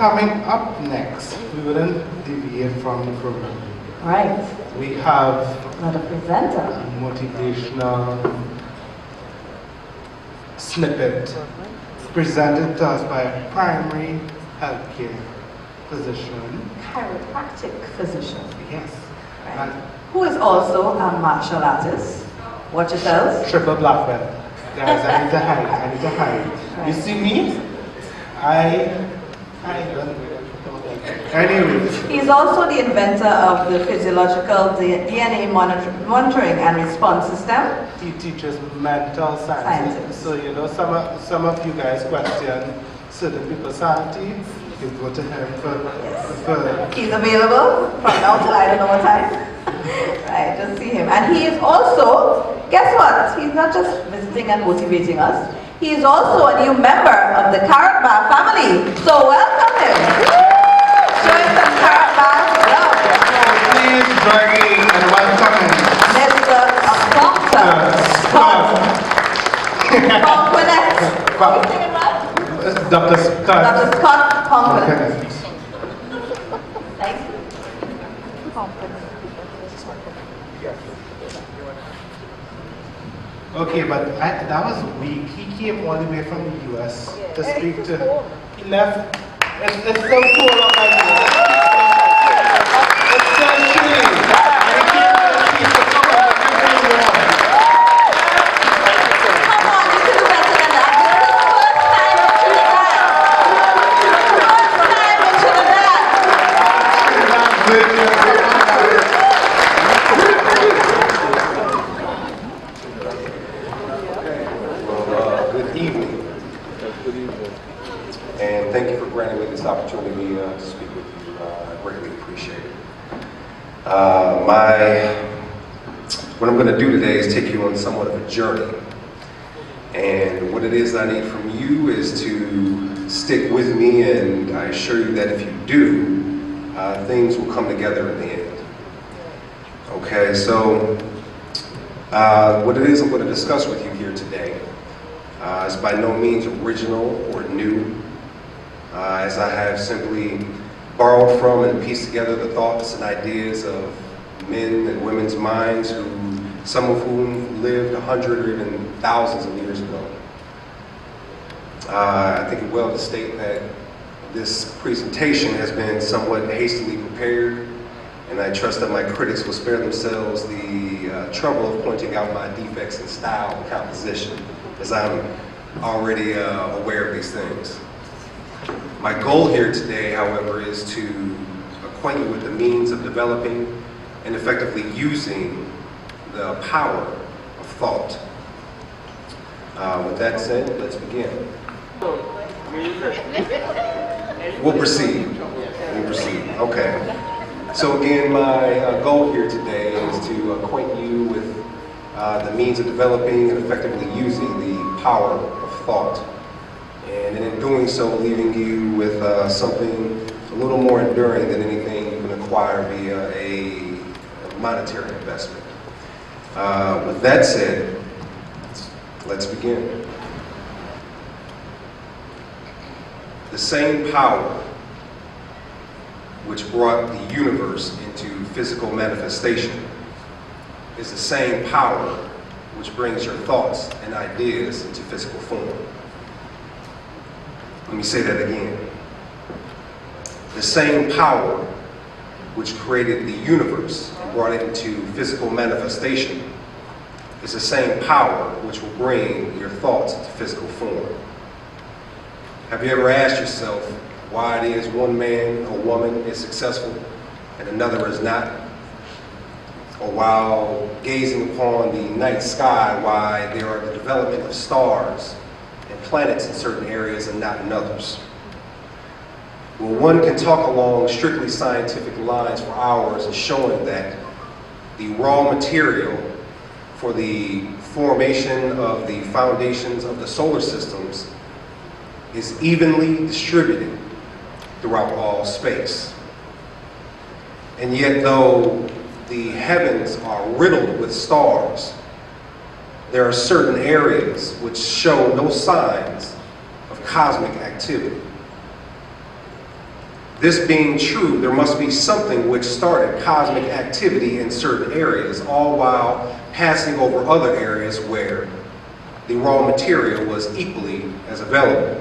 Coming up next, we wouldn't deviate from the program. Right. We have Not a presenter. a motivational snippet presented to us by a primary healthcare physician. Chiropractic physician. Yes. Right. Who is also a martial artist. Watch yourselves. Triple black belt. Guys, I need to hide. I need to hide. Right. You see me? I don't. Anyways. He's also the inventor of the Physiological DNA monitoring and response system. He teaches mental sciences. So you know, some of you guys question certain people's sanity. You go to him for He's available from now till I don't know what time. Right, just see him. And he is also, guess what? He's not just visiting and motivating us. He is also a new member of the Karat family. So welcome him. Show him some Karat love. please join me and welcome him. Mr. Ponquinette. Are we singing right? Dr. Scott. Dr. Scott Ponquinette. Thank you. Okay, but that was weak. He came all the way from the US to speak to. He left. It's so cool up like this. It's so chilly. And he came to speak to someone that can bring warm. Come on, you can do better than that. This is the first time in Trinidad. First time in Trinidad. Good evening. And thank you for granting me this opportunity to speak with you. I greatly appreciate it. What I'm going to do today is take you on somewhat of a journey. And what it is I need from you is to stick with me, and I assure you that if you do, things will come together in the end. Okay, so what it is I'm going to discuss with you here today is by no means original or new, as I have simply borrowed from and pieced together the thoughts and ideas of men and women's minds, some of whom lived 100 or even thousands of years ago. I think it well to state that this presentation has been somewhat hastily prepared, and I trust that my critics will spare themselves the trouble of pointing out my defects in style and composition, as I'm already aware of these things. My goal here today, however, is to acquaint you with the means of developing and effectively using the power of thought. With that said, let's begin. We'll proceed. Okay. So again, my goal here today is to acquaint you with the means of developing and effectively using the power of thought. And in doing so, leaving you with something a little more enduring than anything you can acquire via a monetary investment. With that said, let's begin. The same power which brought the universe into physical manifestation is the same power which brings your thoughts and ideas into physical form. Let me say that again. The same power which created the universe and brought it into physical manifestation is the same power which will bring your thoughts into physical form. Have you ever asked yourself why it is one man or woman is successful and another is not? Or while gazing upon the night sky, why there are the development of stars and planets in certain areas and not in others? Well, one can talk along strictly scientific lines for hours, showing that the raw material for the formation of the foundations of the solar systems is evenly distributed throughout all space. And yet, though the heavens are riddled with stars, there are certain areas which show no signs of cosmic activity. This being true, there must be something which started cosmic activity in certain areas, all while passing over other areas where the raw material was equally as available.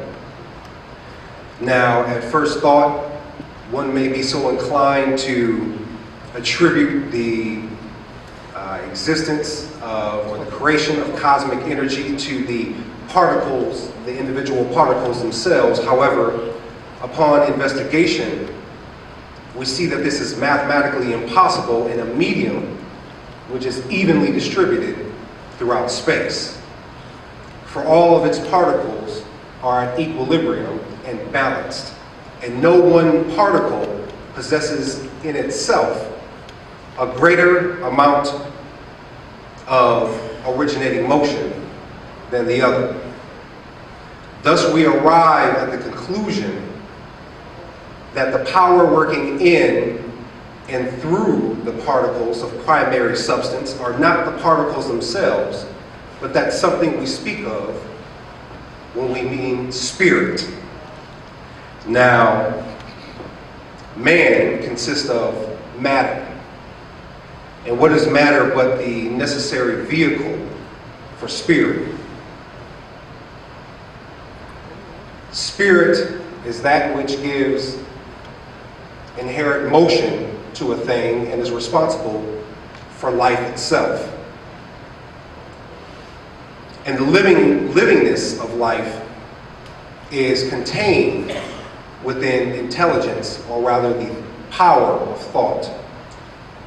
Now, at first thought, one may be so inclined to attribute the existence of, or the creation of cosmic energy to the particles, the individual particles themselves. However, upon investigation, we see that this is mathematically impossible in a medium which is evenly distributed throughout space. For all of its particles are at equilibrium and balanced, and no one particle possesses in itself a greater amount of originating motion than the other. Thus, we arrive at the conclusion that the power working in and through the particles of primary substance are not the particles themselves, but that's something we speak of when we mean spirit. Now, man consists of matter. And what is matter but the necessary vehicle for spirit? Spirit is that which gives inherent motion to a thing and is responsible for life itself. And the livingness of life is contained within intelligence, or rather the power of thought.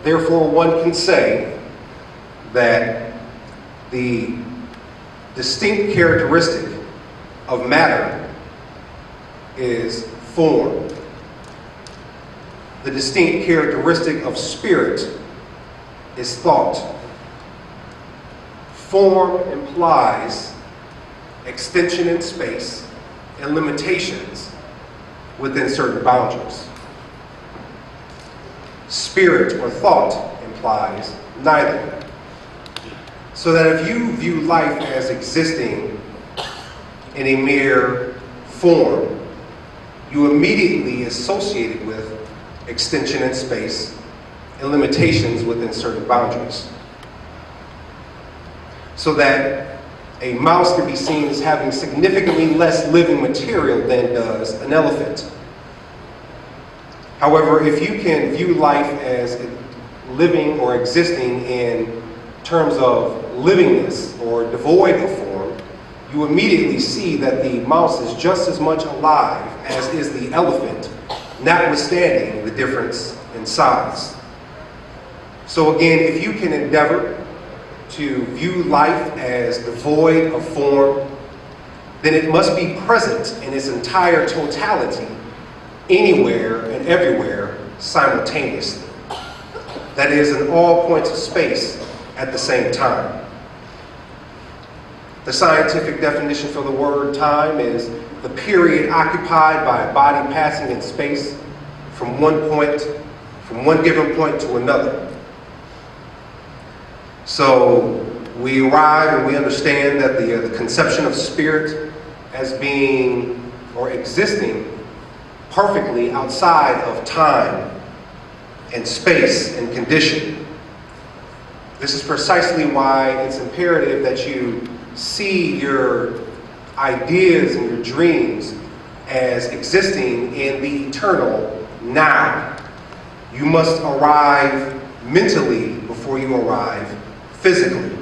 Therefore, one can say that the distinct characteristic of matter is form. The distinct characteristic of spirit is thought. Form implies extension in space and limitations within certain boundaries. Spirit or thought implies neither. So that if you view life as existing in a mere form, you immediately associate it with extension in space and limitations within certain boundaries. So that a mouse can be seen as having significantly less living material than does an elephant. However, if you can view life as living or existing in terms of livingness or devoid of form, you immediately see that the mouse is just as much alive as is the elephant, notwithstanding the difference in size. So again, if you can endeavor to view life as devoid of form, then it must be present in its entire totality, anywhere and everywhere simultaneously. That is, in all points of space at the same time. The scientific definition for the word time is the period occupied by a body passing in space from one given point to another. So we arrive and we understand that the conception of spirit as being or existing perfectly outside of time and space and condition. This is precisely why it's imperative that you see your ideas and your dreams as existing in the eternal now. You must arrive mentally before you arrive physically.